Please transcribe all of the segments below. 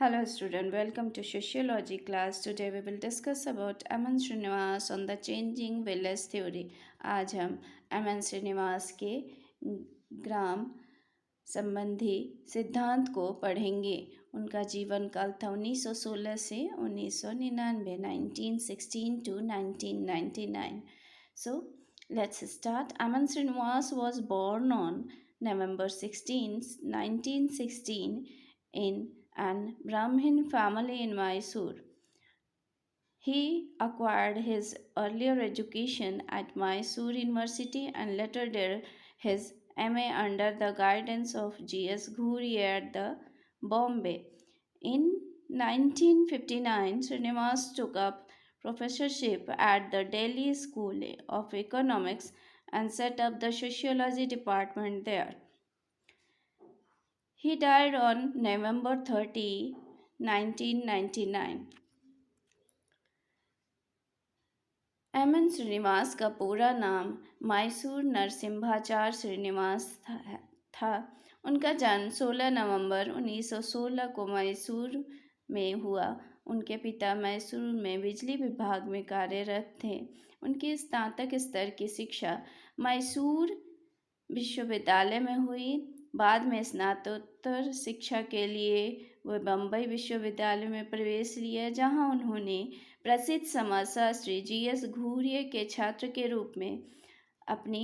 Hello student, welcome to sociology class. Today we will discuss about Aman Srinivas on the changing village theory. आज हम अमन श्रीनिवास के ग्राम संबंधी सिद्धांत को पढ़ेंगे। उनका जीवन काल था 1916 से 1999, 1916 to 1999. So let's start. Aman Srinivas was born on November 16, 1916 in an Brahmin family in Mysore. He acquired his earlier education at Mysore University and later did his MA under the guidance of G.S. Ghuri at the Bombay. In 1959, Srinivas took up professorship at the Delhi School of Economics and set up the sociology department there. He died on November 30, 1999. MN Srinivas का पूरा नाम मैसूर नरसिम्हाचार्य श्रीनिवास था। उनका जन्म 16 नवंबर 1916 को मैसूर में हुआ। उनके पिता मैसूर में बिजली विभाग में कार्यरत थे। उनकी स्नातक स्तर की शिक्षा मैसूर विश्वविद्यालय में हुई। बाद में स्नातकोत्तर शिक्षा के लिए वे बम्बई विश्वविद्यालय में प्रवेश लिया, जहां उन्होंने प्रसिद्ध समाजशास्त्री G.S. घूरिये के छात्र के रूप में अपनी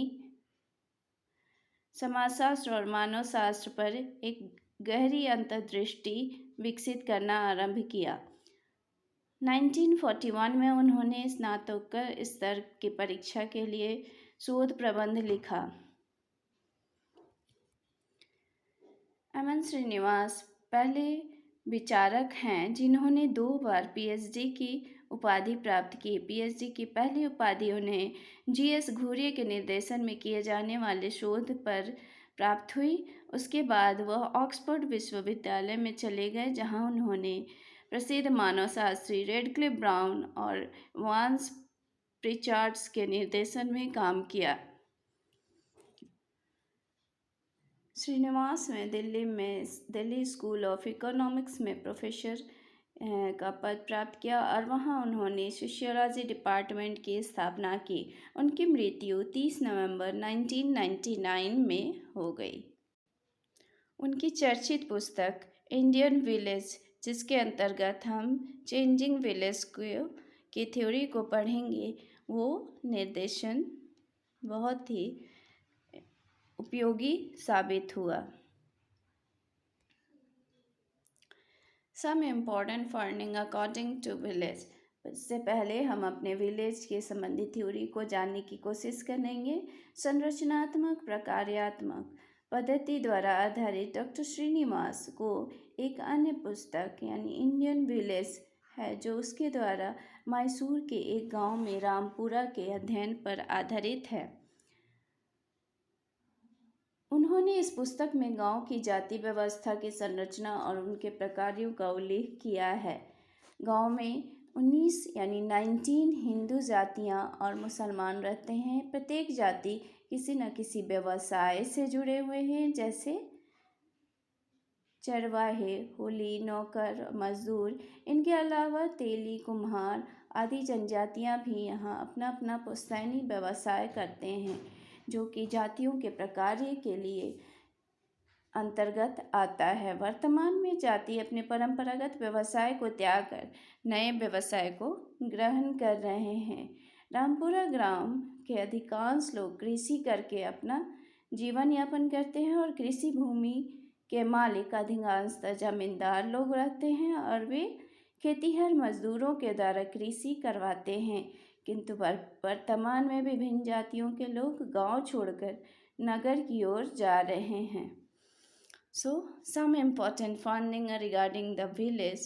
समाजशास्त्र और मानवशास्त्र पर एक गहरी अंतर्दृष्टि विकसित करना आरंभ किया। 1941 में उन्होंने स्नातकोत्तर स्तर की परीक्षा के लिए शोध प्रबंध लिखा। अमन श्रीनिवास पहले विचारक हैं जिन्होंने 2 बार PhD की उपाधि प्राप्त की। PhD की पहली उपाधि उन्हें G.S. घूरिये के निर्देशन में किए जाने वाले शोध पर प्राप्त हुई। उसके बाद वह ऑक्सफोर्ड विश्वविद्यालय में चले गए, जहां उन्होंने प्रसिद्ध मानवशास्त्री रेडक्लिफ ब्राउन और वांस प्रिचार्ड्स के निर्देशन में काम किया। श्रीनिवास ने दिल्ली स्कूल ऑफ इकोनॉमिक्स में प्रोफेसर का पद प्राप्त किया और वहां उन्होंने सोशियोलॉजी डिपार्टमेंट की स्थापना की। उनकी मृत्यु 30 नवंबर 1999 में हो गई। उनकी चर्चित पुस्तक इंडियन विलेज, जिसके अंतर्गत हम चेंजिंग विलेज की थ्योरी को पढ़ेंगे, वो निर्देशन बहुत ही उपयोगी साबित हुआ। Some important funding according to village. इससे पहले हम अपने विलेज के संबंधी थ्योरी को जानने की कोशिश करेंगे। संरचनात्मक प्रकार्यात्मक पद्धति द्वारा आधारित डॉक्टर श्रीनिवास को एक अन्य पुस्तक यानी इंडियन विलेज है, जो उसके द्वारा मैसूर के एक गांव में रामपुरा के अध्ययन पर आधारित है। उन्होंने इस पुस्तक में गांव की जाति व्यवस्था की संरचना और उनके प्रकारों का उल्लेख किया है। गांव में 19 हिंदू जातियां और मुसलमान रहते हैं। प्रत्येक जाति किसी न किसी व्यवसाय से जुड़े हुए हैं, जैसे चरवाहे, कुली, नौकर, मजदूर। इनके अलावा तेली, कुम्हार आदि जनजातियां भी यहाँ अपना अपना पुश्तैनी व्यवसाय करते हैं, जो कि जातियों के प्रकार के लिए अंतर्गत आता है। वर्तमान में जाति अपने परंपरागत व्यवसाय को त्याग कर नए व्यवसाय को ग्रहण कर रहे हैं। रामपुरा ग्राम के अधिकांश लोग कृषि करके अपना जीवन यापन करते हैं और कृषि भूमि के मालिक अधिकांशतः जमींदार लोग रहते हैं और वे खेतीहर मजदूरों के द्वारा कृषि करवाते हैं। किंतु वर्तमान में विभिन्न जातियों के लोग गांव छोड़कर नगर की ओर जा रहे हैं। So, some important findings regarding the village.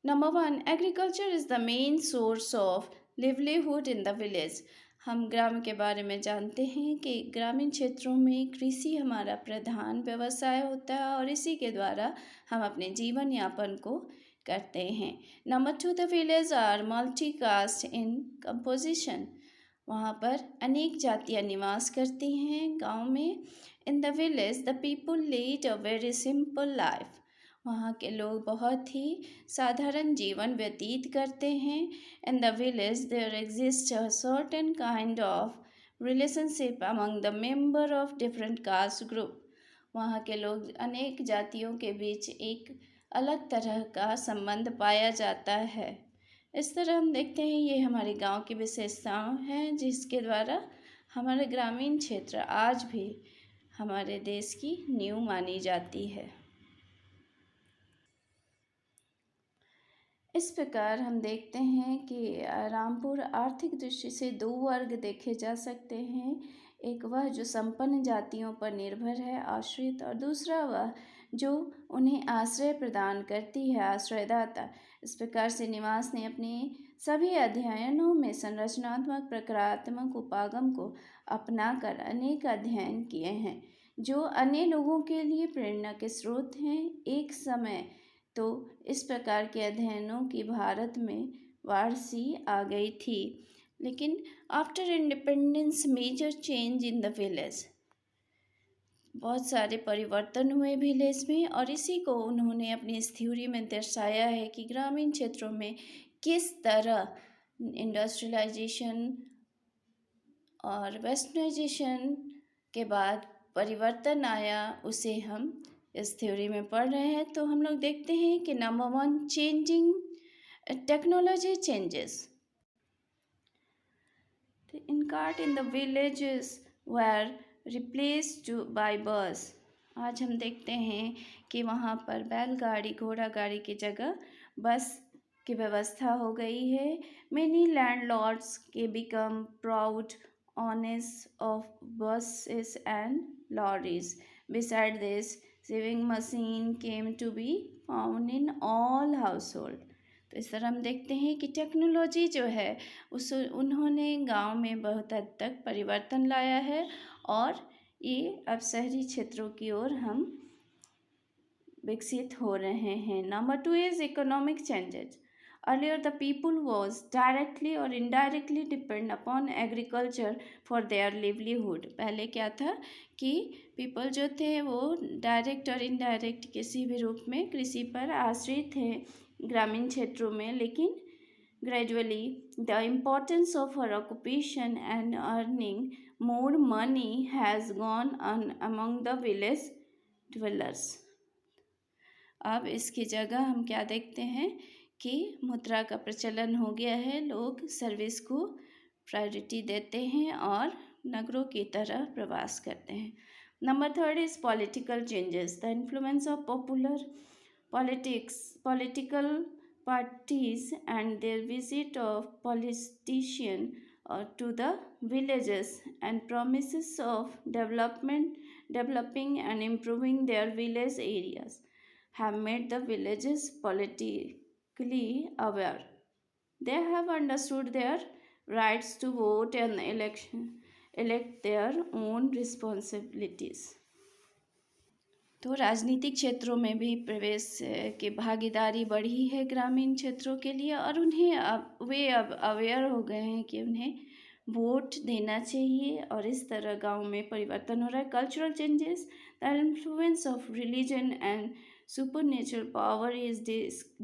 Number 1, agriculture is the main source of livelihood in the village. हम ग्राम के बारे में जानते हैं कि ग्रामीण क्षेत्रों में कृषि हमारा प्रधान व्यवसाय होता है और इसी के द्वारा हम अपने जीवन यापन को करते हैं। Number 2, the village are multi caste in composition. वहाँ पर अनेक जातियाँ निवास करती हैं गांव में। In the village the people lead a very simple life. वहाँ के लोग बहुत ही साधारण जीवन व्यतीत करते हैं। In the village there exist a certain kind of relationship among the member of different caste group. वहाँ के लोग अनेक जातियों के बीच एक अलग तरह का संबंध पाया जाता है। इस तरह हम देखते हैं ये हमारे गांव की विशेषताएं हैं जिसके द्वारा हमारे ग्रामीण क्षेत्र आज भी हमारे देश की नींव मानी जाती है। इस प्रकार हम देखते हैं कि रामपुर आर्थिक दृष्टि से दो वर्ग देखे जा सकते हैं। एक वह जो संपन्न जातियों पर निर्भर है आश्रित, और दूसरा वह जो उन्हें आश्रय प्रदान करती है आश्रयदाता। इस प्रकार से निवास ने अपने सभी अध्ययनों में संरचनात्मक प्रकारात्मक उपागम को अपनाकर अनेक अध्ययन किए हैं जो अन्य लोगों के लिए प्रेरणा के स्रोत हैं। एक समय तो इस प्रकार के अध्ययनों की भारत में वारसी आ गई थी, लेकिन after independence major change in the village, बहुत सारे परिवर्तन हुए विलेज में, और इसी को उन्होंने अपनी इस थ्योरी में दर्शाया है कि ग्रामीण क्षेत्रों में किस तरह इंडस्ट्रियलाइजेशन और वेस्टर्नाइजेशन के बाद परिवर्तन आया, उसे हम इस थ्योरी में पढ़ रहे हैं। तो हम लोग देखते हैं कि number 1, changing technology changes. In cart in the villages were replaced by bus. आज हम देखते हैं कि वहाँ पर बैलगाड़ी घोड़ा गाड़ी की जगह बस की व्यवस्था हो गई है। मेनी लैंडलॉर्ड्स के become proud owners of buses and lorries. Beside this, sewing machine came to be found in all household. तो इस तरह हम देखते हैं कि टेक्नोलॉजी जो है उस उन्होंने गांव में बहुत हद तक परिवर्तन लाया है, और ये अब शहरी क्षेत्रों की ओर हम विकसित हो रहे हैं। Number 2 is economic changes. Earlier, the people was directly or indirectly depend upon agriculture for their livelihood. पहले क्या था कि people जो थे वो डायरेक्ट और इनडायरेक्ट किसी भी रूप में कृषि पर आश्रित थे ग्रामीण क्षेत्रों में, लेकिन gradually the importance of her occupation and earning more money has gone on among the village dwellers. अब इसकी जगह हम क्या देखते हैं कि मुद्रा का प्रचलन हो गया है, लोग सर्विस को प्रायोरिटी देते हैं और नगरों की तरह प्रवास करते हैं। Number 3 is political changes. The influence of popular political parties and their visit of politician to the villages and promises of developing and improving their village areas have made the villages politically aware. They have understood their rights to vote and elect their own responsibilities. तो राजनीतिक क्षेत्रों में भी प्रवेश की भागीदारी बढ़ी है ग्रामीण क्षेत्रों के लिए, और वे अब अवेयर हो गए हैं कि उन्हें वोट देना चाहिए, और इस तरह गांव में परिवर्तन हो रहा है। Cultural changes. The influence of religion and supernatural power is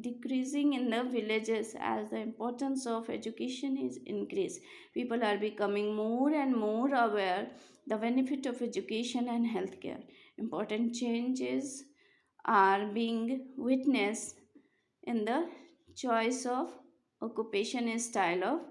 decreasing in the villages as the importance of education is increased. People are becoming more and more aware the benefit of education and healthcare. Important changes are being witnessed in the choice of occupation and style of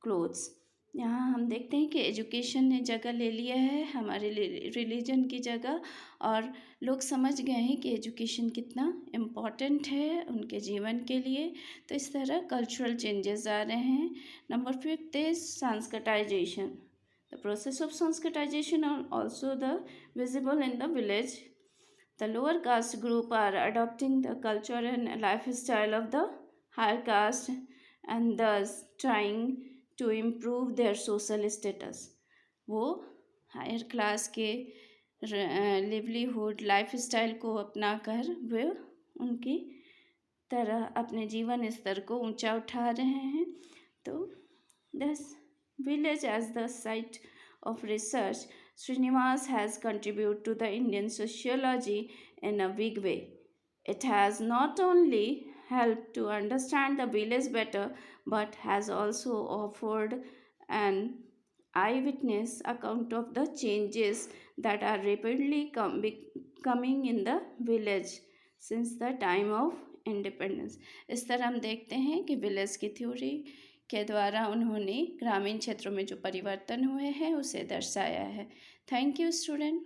clothes. यहाँ हम देखते हैं कि education ने जगह ले लिया है हमारे रिलीजन की जगह, और लोग समझ गए हैं कि एजुकेशन कितना इम्पॉर्टेंट है उनके जीवन के लिए। तो इस तरह कल्चरल चेंजेस आ रहे हैं। Number 5 is sanskritization. The process of sanskritization are also the visible in the village. The lower caste group are adopting the culture and lifestyle of the higher caste and thus trying to improve their social status. वो higher class के livelihood lifestyle को अपना कर वे उनकी तरह अपने जीवन स्तर को ऊंचा उठा रहे हैं। तो this village as the site of research, Srinivas has contributed to the Indian sociology in a big way. It has not only helped to understand the village better but has also offered an eyewitness account of the changes that are rapidly coming in the village since the time of independence. इस तरह हम देखते हैं कि village की theory के द्वारा उन्होंने ग्रामीण क्षेत्रों में जो परिवर्तन हुए हैं उसे दर्शाया है. Thank you student.